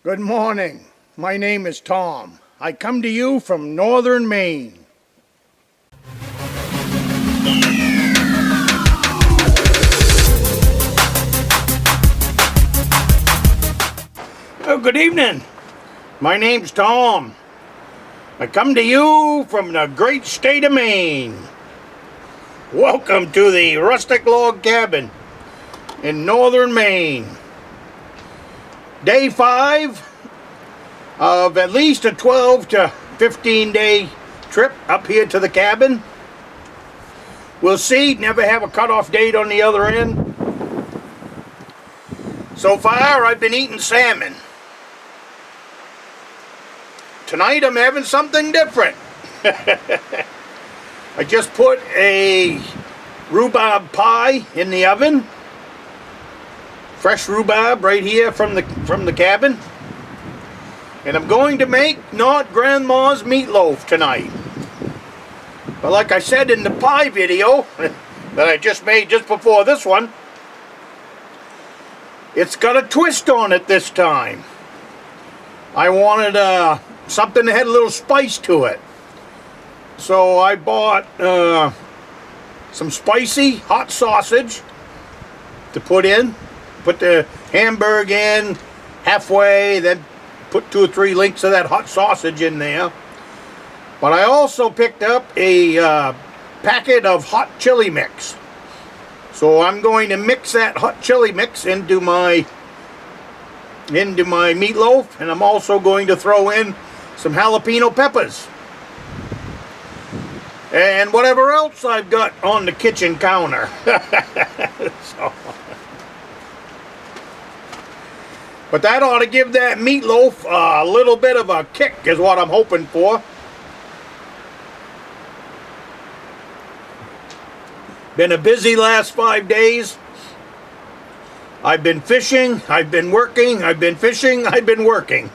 Good morning. My name is Tom. I come to you from Northern Maine. Oh, good evening. My name's Tom. I come to you from the great state of Maine. Welcome to the Rustic log cabin in Northern Maine. Day 5 of at least a 12 to 15 day trip up here to the cabin. We'll see, never have a cutoff date on the other end. So far I've been eating salmon. Tonight I'm having something different. I just put a rhubarb pie in the oven. Fresh rhubarb right here from the cabin. And I'm going to make not Grandma's meatloaf tonight. But like I said in the pie video that I just made just before this one, it's got a twist on it this time. I wanted something that had a little spice to it. So I bought some spicy hot sausage to put in. Put the hamburger in halfway, then put 2 or 3 links of that hot sausage in there. But I also picked up a packet of hot chili mix. So I'm going to mix that hot chili mix into my meatloaf, and I'm also going to throw in some jalapeno peppers and whatever else I've got on the kitchen counter. But that ought to give that meatloaf a little bit of a kick is what I'm hoping for. Been a busy last 5 days. I've been fishing, I've been working, I've been fishing, I've been working.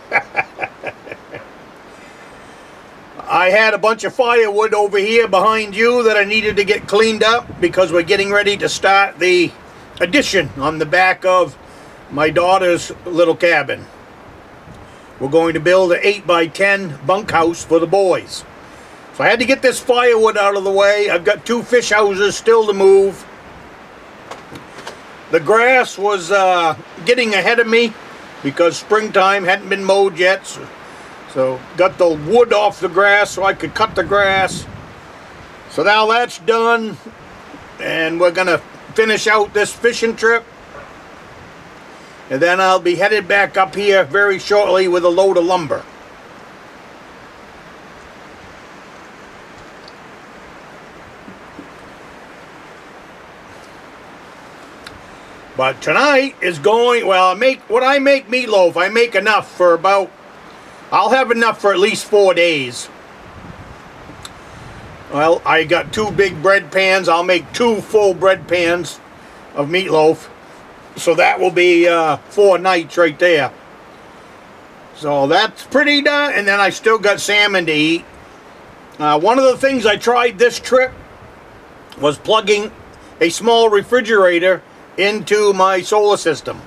I had a bunch of firewood over here behind you that I needed to get cleaned up because we're getting ready to start the addition on the back of my daughter's little cabin. We're going to build an 8x10 bunkhouse for the boys. So I had to get this firewood out of the way. I've got 2 fish houses still to move. The grass was getting ahead of me because springtime hadn't been mowed yet. So got the wood off the grass so I could cut the grass. So now that's done. And we're going to finish out this fishing trip. And then I'll be headed back up here very shortly with a load of lumber. But tonight is going, well, when I make meatloaf, I make enough for about, I'll have enough for at least 4 days. Well, I got 2 big bread pans. I'll make 2 full bread pans of meatloaf. So that will be 4 nights right there. So that's pretty done. And then I still got salmon to eat. One of the things I tried this trip was plugging a small refrigerator into my solar system.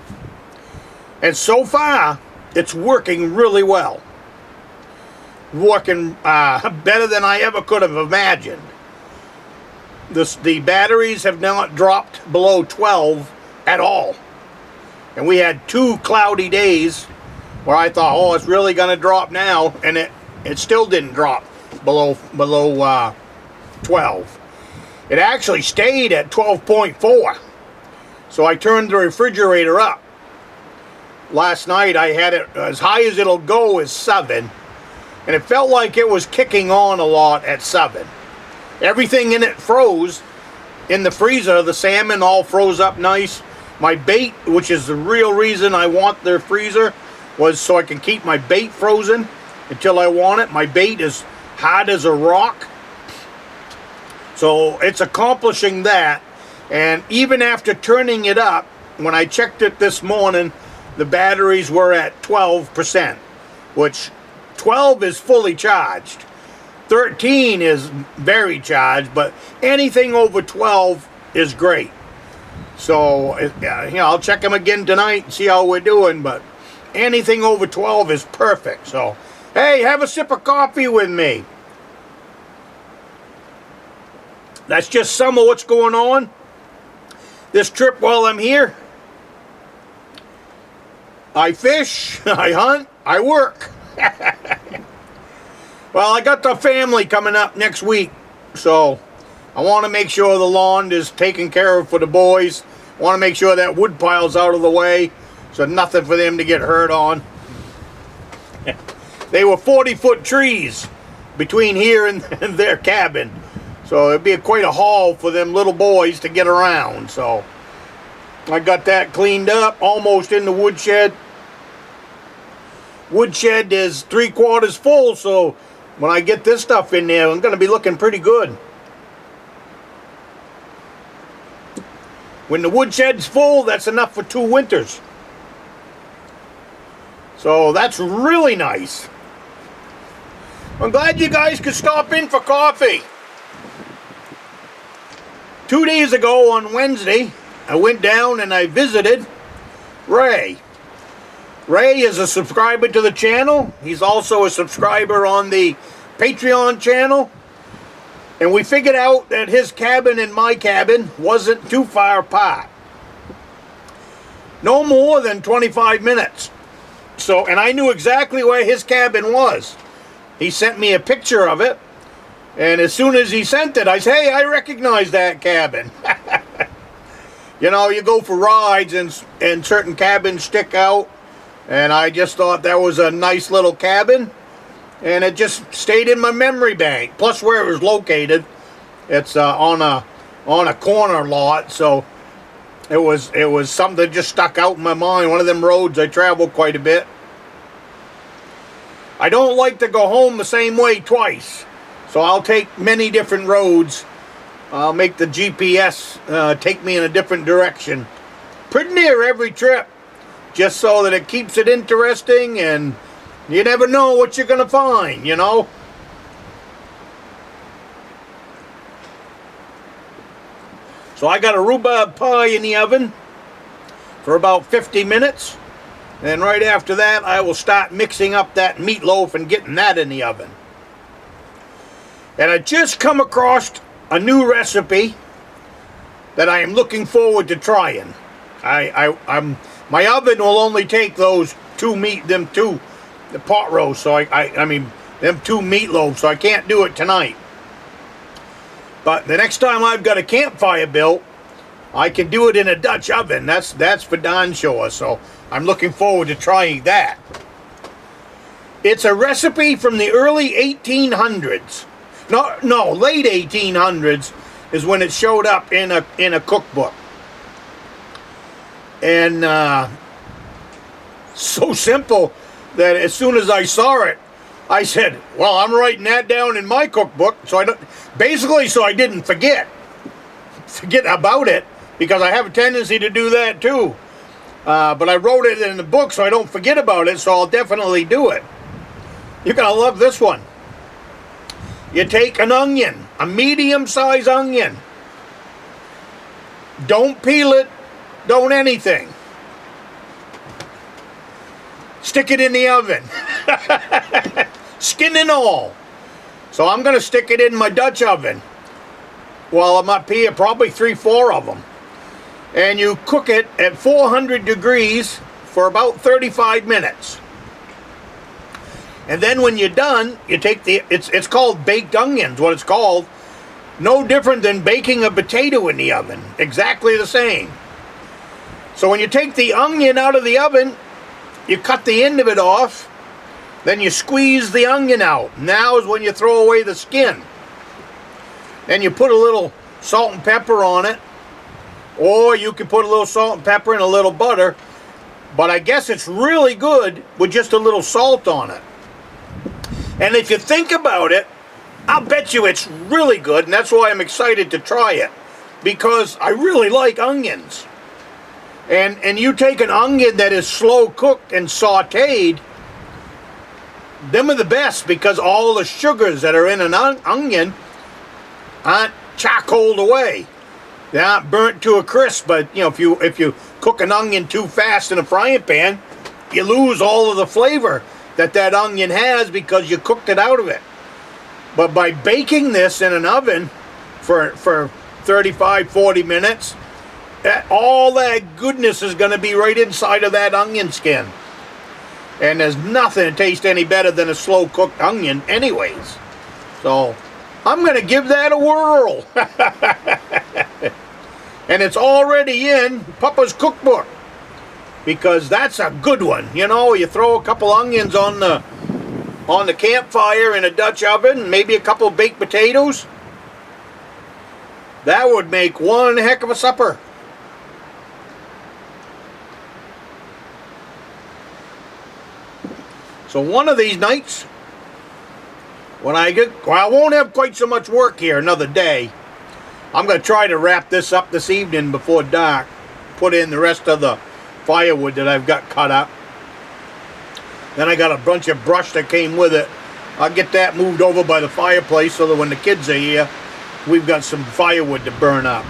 And so far, it's working really well. Working better than I ever could have imagined. The batteries have not dropped below 12 at all. And we had 2 cloudy days where I thought, oh, it's really going to drop now. And it still didn't drop below 12. It actually stayed at 12.4. So I turned the refrigerator up. Last night I had it as high as it'll go is 7. And it felt like it was kicking on a lot at 7. Everything in it froze. In the freezer, the salmon all froze up nice. My bait, which is the real reason I want the freezer, was so I can keep my bait frozen until I want it. My bait is hard as a rock. So it's accomplishing that. And even after turning it up, when I checked it this morning, the batteries were at 12%, which 12 is fully charged. 13 is very charged, but anything over 12 is great. So, I'll check them again tonight and see how we're doing, but anything over 12 is perfect. So, hey, have a sip of coffee with me. That's just some of what's going on this trip while I'm here. I fish, I hunt, I work. Well, I got the family coming up next week, so I want to make sure the lawn is taken care of for the boys. I want to make sure that wood pile's out of the way, so nothing for them to get hurt on. They were 40-foot trees between here and their cabin, so it'd be quite a haul for them little boys to get around. So I got that cleaned up, almost in the woodshed. Woodshed is 3/4 full, so when I get this stuff in there, I'm going to be looking pretty good. When the woodshed's full, that's enough for 2 winters. So that's really nice. I'm glad you guys could stop in for coffee. 2 days ago on Wednesday, I went down and I visited Ray. Ray is a subscriber to the channel. He's also a subscriber on the Patreon channel. And we figured out that his cabin and my cabin wasn't too far apart. No more than 25 minutes. So, and I knew exactly where his cabin was. He sent me a picture of it. And as soon as he sent it, I said, hey, I recognize that cabin. You know, you go for rides and certain cabins stick out. And I just thought that was a nice little cabin. And it just stayed in my memory bank. Plus where it was located, it's on a corner lot. So it was something that just stuck out in my mind. One of them roads I travel quite a bit. I don't like to go home the same way twice. So I'll take many different roads. I'll make the GPS take me in a different direction. Pretty near every trip. Just so that it keeps it interesting, and you never know what you're going to find, you know. So I got a rhubarb pie in the oven for about 50 minutes. And right after that, I will start mixing up that meatloaf and getting that in the oven. And I just come across a new recipe that I am looking forward to trying. My oven will only take those the pot roast, so I mean, them 2 meatloaves, so I can't do it tonight. But the next time I've got a campfire built, I can do it in a Dutch oven. That's for darn sure, so I'm looking forward to trying that. It's a recipe from the early 1800s. No, late 1800s is when it showed up in a cookbook. And so simple that as soon as I saw it, I said, well, I'm writing that down in my cookbook, so I didn't forget about it, because I have a tendency to do that too. But I wrote it in the book so I don't forget about it, so I'll definitely do it. You're going to love this one. You take an onion, a medium-sized onion. Don't peel it. Don't anything. Stick it in the oven. Skin and all. So I'm going to stick it in my Dutch oven while I'm up here, probably 3-4 of them. And you cook it at 400 degrees for about 35 minutes. And then when you're done, you take it's called baked onions, what it's called. No different than baking a potato in the oven. Exactly the same. So when you take the onion out of the oven, you cut the end of it off, then you squeeze the onion out. Now is when you throw away the skin. Then you put a little salt and pepper on it, or you can put a little salt and pepper and a little butter, but I guess it's really good with just a little salt on it. And if you think about it, I'll bet you it's really good, and that's why I'm excited to try it, because I really like onions. And you take an onion that is slow cooked and sauteed, them are the best, because all the sugars that are in an onion aren't charcoaled away. They aren't burnt to a crisp. But you know, if you cook an onion too fast in a frying pan, you lose all of the flavor that onion has because you cooked it out of it. But by baking this in an oven for 35, 40 minutes, all that goodness is going to be right inside of that onion skin. And there's nothing that tastes any better than a slow cooked onion anyways. So I'm going to give that a whirl. And it's already in Papa's cookbook, because that's a good one. You know, you throw a couple onions on the campfire in a Dutch oven, maybe a couple baked potatoes. That would make one heck of a supper. So one of these nights, when I won't have quite so much work here another day. I'm going to try to wrap this up this evening before dark. Put in the rest of the firewood that I've got cut up. Then I got a bunch of brush that came with it. I'll get that moved over by the fireplace so that when the kids are here, we've got some firewood to burn up.